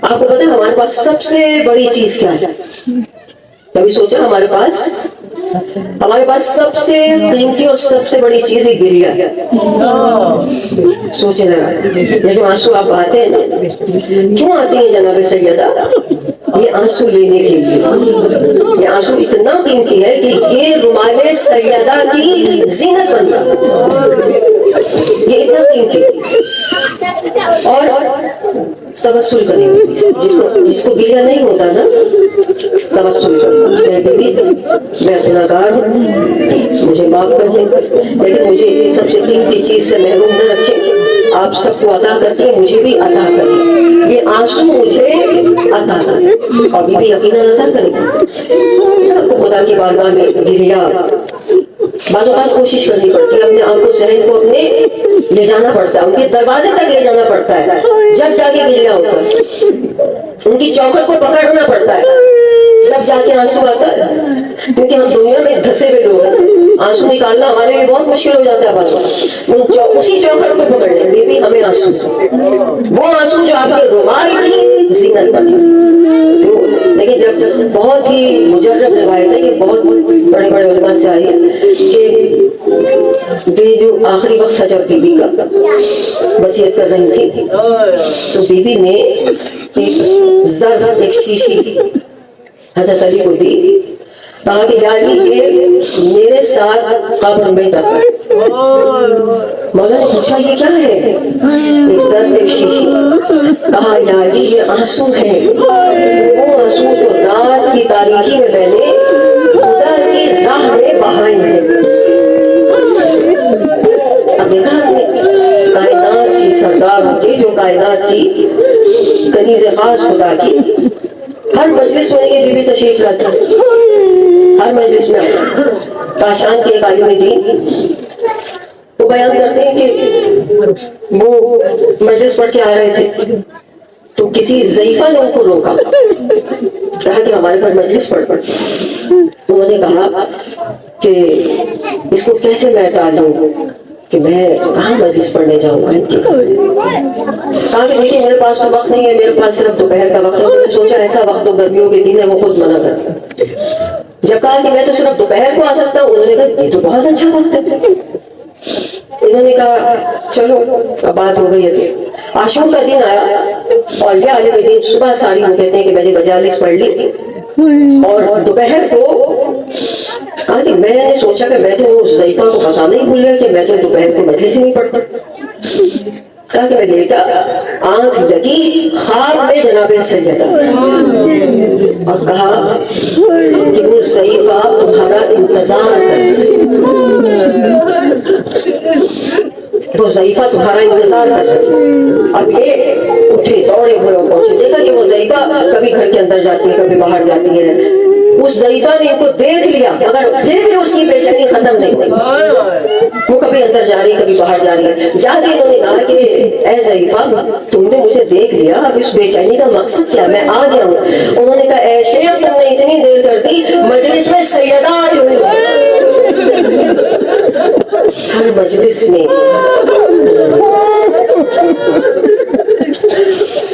آپ کو پتا ہے ہمارے پاس سب سے بڑی چیز کیا ہے؟ کبھی سوچا ہمارے پاس سب سے قیمتی اور سب سے بڑی چیز ایک گریا ہے. سوچے ذرا, یہ جو آنسو آپ آتے ہیں نا, کیوں آتی ہیں جناب سیدہ؟ یہ آنسو لینے کے لیے. یہ آنسو اتنا قیمتی ہے کہ یہ رومال سیدہ کی زینت بنتا, یہ اتنا قیمتی. اور توسل کریں, جس کو گریا نہیں ہوتا نا, توسل کریں. میں گناہگار ہوں, مجھے معاف کر دیں, لیکن مجھے سب سے قیمتی چیز سے محروم نہ رکھیں. آپ سب کو عطا کرتے ہیں, مجھے بھی عطا کریں. یہ آنسو مجھے عطا کریں, اور بھی یقیناً عطا کریں. آپ کو خدا کی بارگاہ میں گریا بعض اوقات کوشش کرنی پڑتی ہے, اپنے آپ کو ذہن کو اپنے لے جانا پڑتا ہے, ان کے دروازے تک لے جانا پڑتا ہے, جب جا کے گریا ہوتا ہے. ان کی چوکھٹ کو پکڑنا پڑتا ہے, جب جا کے آنسو آتا ہے. کیونکہ ہم دنیا میں دھسے ہوئے لوگ ہیں, آنسو نکالنا ہمارے لیے بہت مشکل ہو جاتا ہے. بعض اسی چوکھٹ کو پکڑنے بے بھی ہمیں آنسو, وہ آنسو جو آپ کے رومال کی زینت بنے. لیکن جب بہت ہی مجرب روایت ہے, یہ بہت بڑے بڑے علماء سے آئی ہے کہ جو آخری وقت تھا جب بی بی کا وصیت کر رہی تھی, تو بی بی نے ایک ظرف, ایک شیشی حضرت علی کو دی. کہا کہ یا علی یہ میرے ساتھ قبر میں دفن. مولا نے پوچھا یہ کیا ہے؟ ایک ظرف, ایک شیشی. کہا یا علی یہ آنسو ہے, وہ آنسو جو رات کی تاریکی میں میں نے خدا کی راہ میں بہائے ہیں. اب دیکھا آپ نے کائنات کی سردار ہوتی, جو کائنات کی کنیز خاص خدا کی, ہر مجلس میں یہ بی بی تشریف لاتا ہے, ہر مجلس میں. کاشان کے ایک عالم دین وہ بیان کرتے ہیں کہ وہ مجلس پڑھ کے آ رہے تھے, تو کسی ضعیفہ نے ان کو روکا, کہا کہ ہمارے گھر مجلس پڑھ. انہوں نے کہا کہ اس کو کیسے میں ٹالوں کہ میں کہاں مجلس پڑھنے جاؤں گا. کہا کہ دیکھیے میرے پاس تو وقت نہیں ہے, میرے پاس صرف دوپہر کا وقت ہے. میں نے سوچا ایسا وقت تو گرمیوں کے دن ہے, وہ خود منع کرتا. جب کہا کہ میں تو صرف دوپہر کو آ سکتا ہوں, انہوں نے کہا یہ تو بہت اچھا وقت ہے. انہوں نے کہا چلو اب بات ہو گئی ہے. عاشور کا دن آیا اور یہ عالم دین صبح ساری وہ کہتے ہیں کہ میں نے مجالس پڑھ لی, اور دوپہر کو کہا کہ میں نے سوچا کہ میں تو ضعیفہ کو بتانا ہی بھول گیا کہ میں تو دوپہر کو مجلس ہی نہیں پڑھتا. کہا کہ میں لیٹا, آنکھ لگی خواب میں جناب سیدہ, اور کہا کہ وہ ضعیفہ تمہارا انتظار کر, وہ ضعیفہ تمہارا انتظار کر. اب یہ اٹھے, دوڑے ہوئے اور پہنچے. دیکھا کہ وہ ضعیفہ کبھی گھر کے اندر جاتی ہے, کبھی باہر جاتی ہے. اس ضعیفہ نے ان کو دیکھ لیا, مگر پھر بھی اس کی بے چینی ختم نہیں ہوئی. وہ کبھی اندر جا رہی, کبھی باہر جا رہی ہے. جا کے انہوں نے کہا کہ اے ضعیفہ, تم نے مجھے دیکھ لیا, اب اس بے چینی کا مقصد کیا؟ میں آ گیا ہوں. انہوں نے کہا اے شیخ, تم نے اتنی دیر کر دی, مجلس میں سیدہ آئی ہوئی. ہر مجلس میں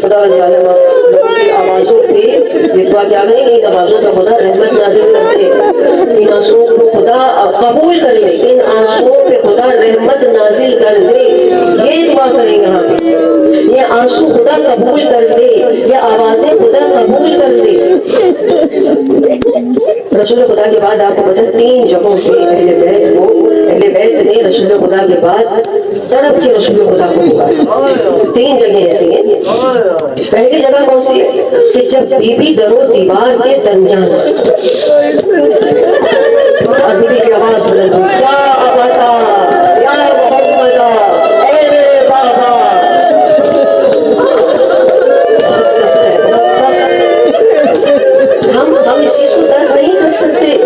خدا عالم آوازوں پہ یہ دعا کیا کریں کہ ان آوازوں کا خدا رحمت نازل کر دے, ان آنسوؤں کو خدا قبول کر لے, ان آنسوؤں پہ خدا رحمت نازل کر دے. یہ دعا کریں یہاں پہ, یہ آنسو خدا قبول کر دے, یہ آوازیں خدا قبول کر دے. رسول خدا کے بعد آپ کو پتہ 3 جگہوں پہ اہل بیت نے رسول خدا کے بعد تڑپ کے رسول خدا کو پکارا. 3 جگہیں ایسی ہیں. پہلی جگہ کون سی ہے کہ جب بی بی در و دیوار کے درمیان اور بی بی کی آواز بلند ہوئی, یا ابتا یا محمد اے میرے بابا. بہت سخت ہے, بہت سخت. ہم اس چیز کو درک نہیں کر سکتے.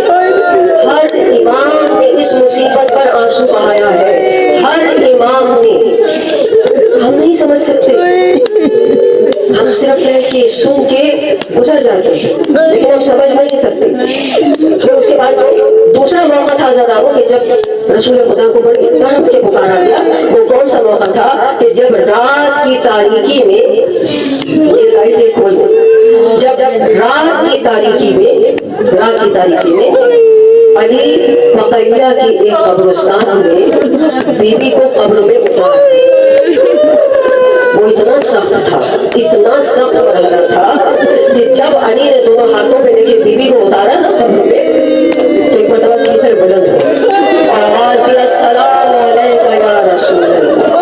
ہر امام نے اس مصیبت پر آنسو بہایا ہے, ہر امام نے. ہم نہیں سمجھ سکتے, ہم صرف ہے کہ سن کے گزر جاتے ہیں, لیکن ہم سمجھ نہیں سکتے. پھر اس کے بعد جو دوسرا موقع تھا زداروں کہ جب رسول خدا کو بڑی تڑپ کے پکارا گیا, وہ کون سا موقع تھا کہ جب رات کی تاریکی میں یہ لائٹیں کھول तारीखी में अली बकैया की एक कब्रिस्तान में बीबी को कब्र में उतारा। वो इतना सख्त मरहला था कि जब अली ने दोनों हाथों में लेके बीबी को उतारा ना कब्र में, तो एक मरतबा चीखे बुलंद हो आवाज दिया, अस्सलाम अलैका या रसूल अल्लाह,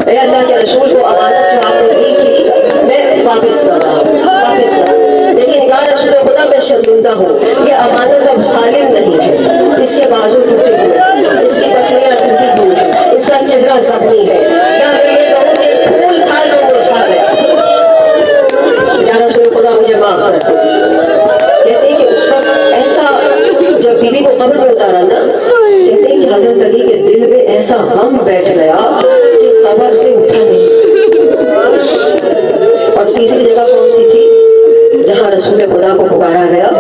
ए अल्लाह के रसूल को अमानत जो आपने दी थी मैं वापस कर रहा हूँ, लेकिन या रसूल खुदा मैं शर्मिंदा हूँ, ये अमानत अब सालिम नहीं है, इसके बाजू टूटे हुए, इसकी पसलियाँ टूटी हुई है, इसका चेहरा जख्मी है, या मैं ये कहूँ कि फूल था जो मुरझा गया, या रसूल खुदा मुझे माफ कर दो। कहते हैं कि उस वक्त ऐसा जब बीबी को कब्र में उतारा ना, कहते हैं कि हजरत अली के दिल में ऐसा गम बैठ गया कि कब्र से उठा नहीं। और तीसरी जगह कौन सी थी जहाँ रसूल खुदा को पुकारा गया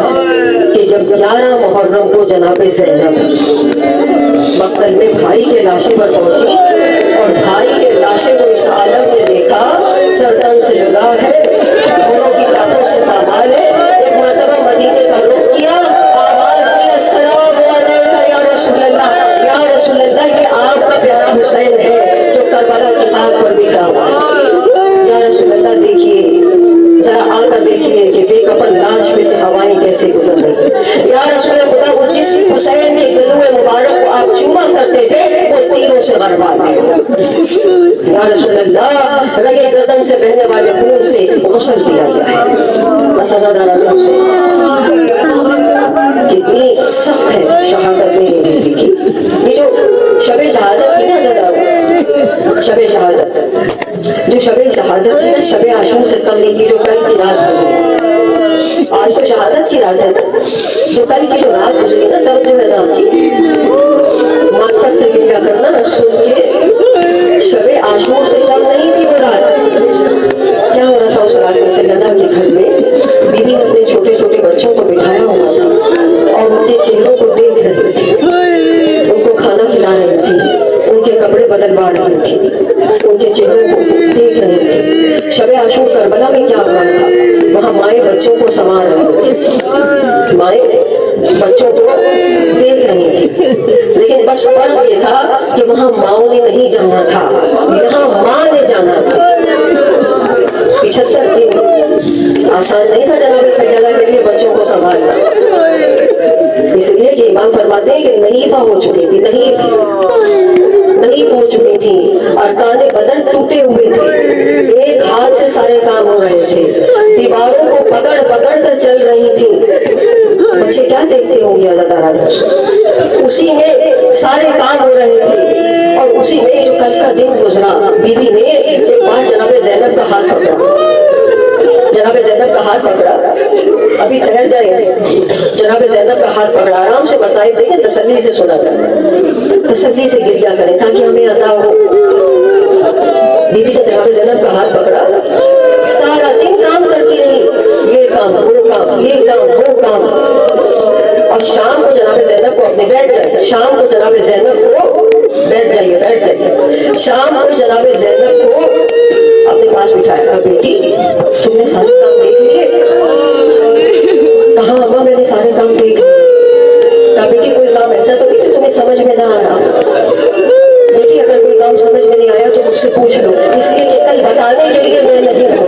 कि जब 11 मुहर्रम को जनाबे ज़ैनब मक्तल में भाई के लाशे पर पहुंची और भाई के लाशे को इस आलम ने देखा, सरतन से जुदा है, दोनों की टांगों से पामाल है, एक मरतबा मदीने का रुख किया, आवाज दी, अस्सलाम अलैका या रसूल अल्लाह, या रसूल अल्लाह, ये आपका प्यारा हुसैन है जो करबला की आग पर बिखरा हुआ है, या रसूल अल्लाह देखिए, जरा आकर देखिए कि बेकफन लाश में से हवाएं कैसे गुजर रही। या रसूल खुदा, वो जिस हुसैन के गलुए मुबारक को आप चूमा करते थे वो तीरों से बर्बाद है। या रसूल अल्लाह, रगे गर्दन से बहने वाले खून से गुस्ल किया गया है। कितनी सख्त है शहादत मेरी बीवी की। ये जो शबे शहादत थी ना, जरा शबे शहादत, जो शबे शहादत थी ना, शबे आशूर से कम नहीं की, जो कल की रात गुजरी। आज तो शहादत की रात है ना, जो कल की जो रात गुजरी ना, तब जो है नाम की मार्फत से गिरिया करना सुन के शबे आशूर से कम नहीं थी वो रात। क्या हो रहा था उस रात में? सैयदा के घर में बीवी ने अपने छोटे छोटे बच्चों को बिठाया हुआ था और उनके चेहरों को देख रही थी, उनको खाना खिला रही थी, उनके कपड़े बदलवा रही थी, उनके चेहरों को देख रही थी। शबे आशूर करबला में क्या हुआ था? वहाँ माए बच्चों को संभाल रही थी, माए बच्चों को देख रही थी, लेकिन बस फर्क ये था कि वहाँ माओ ने नहीं जाना था, यहाँ माँ ने जाना था। 75 दिन आसान नहीं था जनाब सैयदा के लिए बच्चों को संभालना, इसलिए कि इमाम फरमाते हैं कि नहीफा हो चुकी थी, नहीफ हो चुकी थी, अरकाने बदन टूटे हुए थे, एक हाथ से सारे काम हो रहे थे, दीवारों को पकड़ पकड़ कर चल रही थी। बच्चे क्या देखते होंगे अल्लाह ताला, उसी में सारे काम हो रहे थे और उसी में जो कल का दिन गुजरा, बीवी ने एक बार जनाबे ज़ैनब का हाथ पकड़ा, जनाबे ज़ैनब का हाथ पकड़ा, अभी ठहर जाए, जनाबे ज़ैनब का हाथ पकड़ा, आराम से मसाइल देखें, तसल्ली से सुना करें, तसल्ली से गिरिया करें ताकि हमें अता हो। बीवी ने जनाबे ज़ैनब का हाथ पकड़ा, सारा दिन काम करती रही, ये काम वो काम, ये काम वो काम, और शाम को जनाबे ज़ैनब को अपने बैठ जाए, शाम को जनाबे ज़ैनब को बैठ जाइए, शाम को जनाबे ज़ैनब को अपने पास बिठाया, बेटी तुमने सारे काम देख लिए? कहा अम्मा मैंने सारे काम देख लिए। कहा बेटी कोई काम ऐसा तो नहीं कि तुम्हें समझ में ना आया? बेटी अगर कोई काम समझ में नहीं आया तो मुझसे पूछ लो, इसलिए कि कल बताने के लिए मैं नहीं हूँ।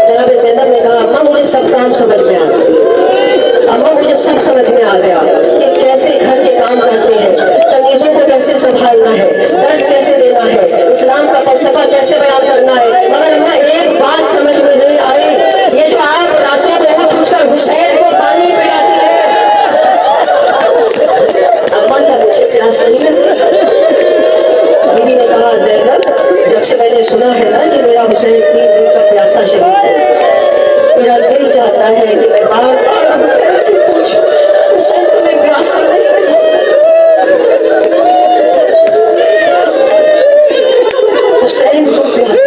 जनाबे ज़ैनब ने कहा अम्मा मुझे सब काम समझ में आ गया, अम्मा मुझे सब समझ में आ गया कि कैसे घर के काम करते हैं, तमीज़ों को कैसे संभालना है, दर्स कैसे देना है, इस्लाम का फलसफा कैसे बयान करना है, मगर अम्मा एक बात समझ में नहीं आई, ये जो आप रातों को उठ उठकर हुसैन को पानी पिलाती है, अम्मा क्या मुझे प्यास नहीं है? बीवी ने कहा ज़ैनब जब से मैंने सुना है ना कि मेरा हुसैन 3 दिन का प्यासा शहीद है, मेरा दिल चाहता है कि मैं बार बार हुसैन से पूछूं, हुसैन तुम्हें प्यास नहीं लगी? हुसैन तुम प्यासे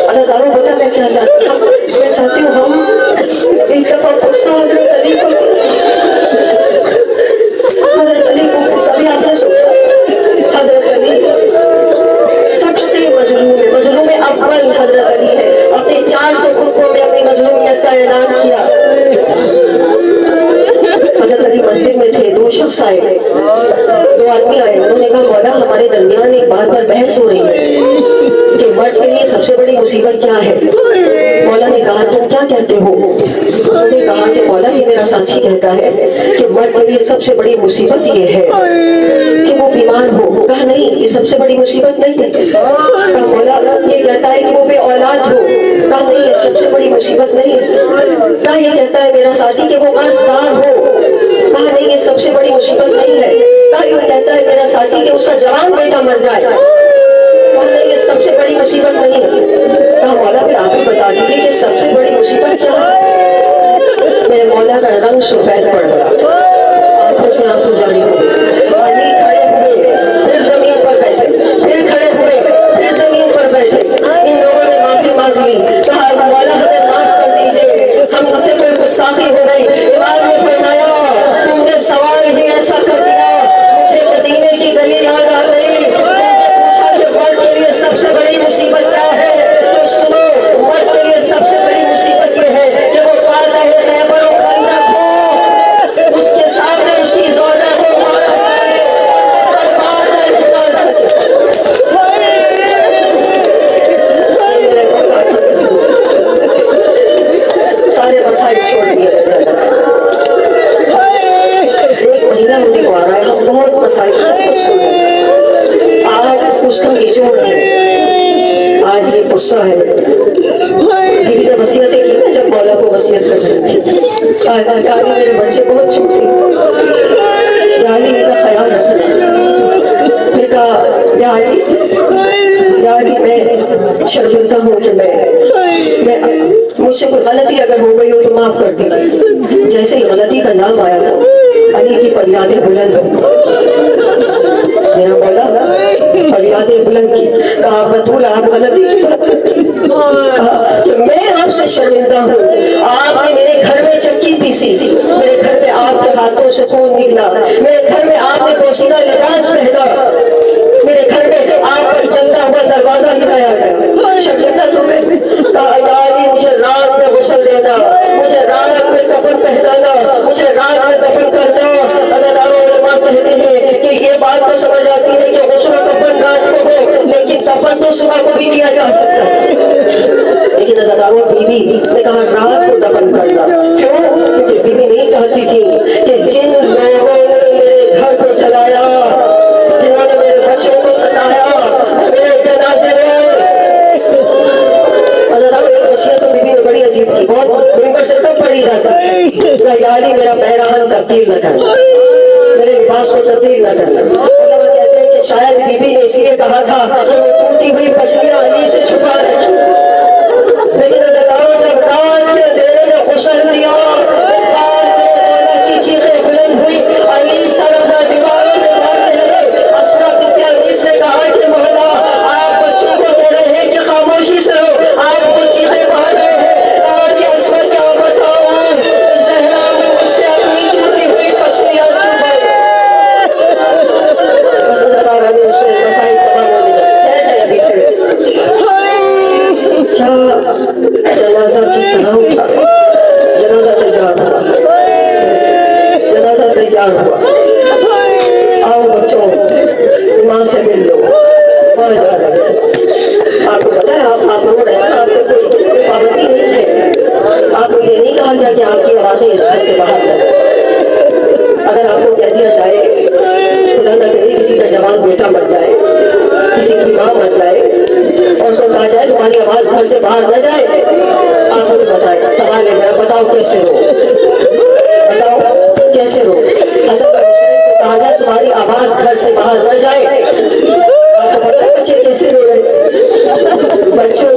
अदाकारों बता मैं क्या चाहती हूँ? मैं चाहती हूँ हम एक दफा गुस्सा हजरत अली को, हजरत अली को कभी आपने सोचा हजरत अली सबसे मजलूम अव्वल हजरत अली है, अपने 400 खुतबों में अपनी मजलूमियत का मौला हमारे दरमियान एक बात पर बहस हो रही है कि मर्द के लिए सबसे बड़ी मुसीबत क्या है। मौला ने कहा तुम क्या कहते हो। उन्होंने कहा कि मौला ये मेरा साथी कहता है कि मर्द के लिए सबसे बड़ी मुसीबत ये है कि वो बीमार हो। कहा नहीं, ये सबसे बड़ी मुसीबत नहीं है। कहा मौला ये कहता है कि वो बे औलाद हो। कहा नहीं, ये सबसे बड़ी मुसीबत नहीं है। कहा ये कहता है मेरा साथी कि वो कर्जदार हो। कहा नहीं, ये सबसे बड़ी मुसीबत नहीं है। कहा ये कहता है मेरा साथी कि उसका जवान बेटा मर जाए। कहा नहीं, ये सबसे बड़ी मुसीबत नहीं है। कहा मौला फिर आप ही बता दीजिए कि सबसे बड़ी मुसीबत क्या है। मेरे मौला का रंग सफेद पड़ गया, आंखों से आंसू जारी हो गए। खड़े हुए, फिर जमीन पर बैठे, फिर खड़े हुए, फिर जमीन पर बैठे। इन लोगों ने माफी मांग ली। कहा मौला हमें माफ कर दीजिए, हम मुझसे कोई गुस्ताखी हो गई। इमाम ने फरमाया तुमने सवाल ही ऐसा कर दिया, मुझे मदीने की गली याद आ गई। पूछा कि मर्द के लिए सबसे बड़ी मुसीबत क्या है, तो सुनो, मर्द के लिए सबसे बड़ी मुसीबत ये है कि वो पाता है खैबर और खंदक हो, उसके सामने उसकी ज़ौजा को मारा जाए, तलवार न निकाल सके। सारे मसाइल छोड़ दिए। एक महीना होने को आ रहा है, हम बहुत मसाइल सब कुछ सुन रहे हैं। आज उसका निचोड़ है, आज ये गुस्सा है। बीवी ने वसीयतें की ना, जब मौला को वसीयत कर रही थी, यानी मेरे बच्चे बहुत छोटे, यानी इनका ख्याल रखना। फिर कहा यानी मैं शर्मिंदा हूँ कि मैं मुझसे कोई गलती अगर हो गई हो तो माफ कर दीजिए। जैसे ही गलती का नाम आया ना, अली की फरियादें बुलंद हो। मेरा मौला फरियादें बुलंद की। कहा बतूल आप गलती की बात करती। कहा कि मैं आपसे शर्मिंदा हूँ, आपने मेरे घर में चक्की पीसी, मेरे घर में आपके हाथों से खून निकला, मेरे घर में आपने पोशीदा लिबास पहना, मेरे घर में आप पर चलता हुआ दरवाजा गिराया गया। शर्मिंदा तुम्हें। कहा अली मुझे रात में गुस्ल देना, मुझे रात में कफन पहनाना, मुझे रात में दफन करना। कहते हैं कि ये बात तो समझ आती है कि गुस्ल कफन रात को हो, लेकिन दफन तो सुबह को भी किया जा सकता है। लेकिन अज़ादारों बीवी ने कहा रात को दफन करना। क्यों? क्योंकि बीवी नहीं चाहती थी कि जिन लोगों ने मेरे घर को जलाया, जिन्होंने मेरे बच्चों को सताया, मेरे जनाजे में वसीयत तो बीवी ने बड़ी अजीब की, बहुत मिंबर से तो पढ़ी जाती। यानी मेरा पैराहन तब्दील न करना, मेरे लिबास को तब्दील न करना। कहते हैं कि शायद बीबी ने इसलिए कहा था कि वो टूटी हुई पसलियां अली से छुपा रखी। लेकिन जब रात के अंधेरे में गुस्ल दिया, की चीखें बुलंद हुई, अली सर अपना दीवारों में मारने लगे। अस्मा बिन्त अनीस ने कहा कि मौला आप बच्चों को कह रहे हैं कि खामोशी से रहो, आप वो चीखें मार रहे हैं। कहा कि अस्मा क्या बताऊं, ज़हरा में मुझसे अपनी टूटी हुई पसलियां छुपाई। उससे मसाइल तमाम हो गए। अभी क्या जनाजा किस तरह उठा, जनाजा तैयार हुआ, जनाजा तैयार हुआ। आओ बच्चों, माँ से मिल लो, माँ जा रहे हैं। आपको पता है आप रो रहे हैं, आपको कोई पाबंदी नहीं है। आपको ये नहीं कहा गया कि आपकी आवाजें इस घर से बाहर न जाए। अगर आपको कह दिया जाए खुदा न करे किसी का जवान बेटा मर जाए, किसी की माँ मर जाए, और उसको कहा जाए तुम्हारी आवाज घर से बाहर न जाए, आप मुझे बताएं। सवाल है मेरा, बताओ कैसे रो, बताओ कैसे रो। हसन हुसैन को कहा जाए तुम्हारी आवाज घर से बाहर न जाए, आपको पता है बच्चे कैसे रो रहे हैं। बच्चों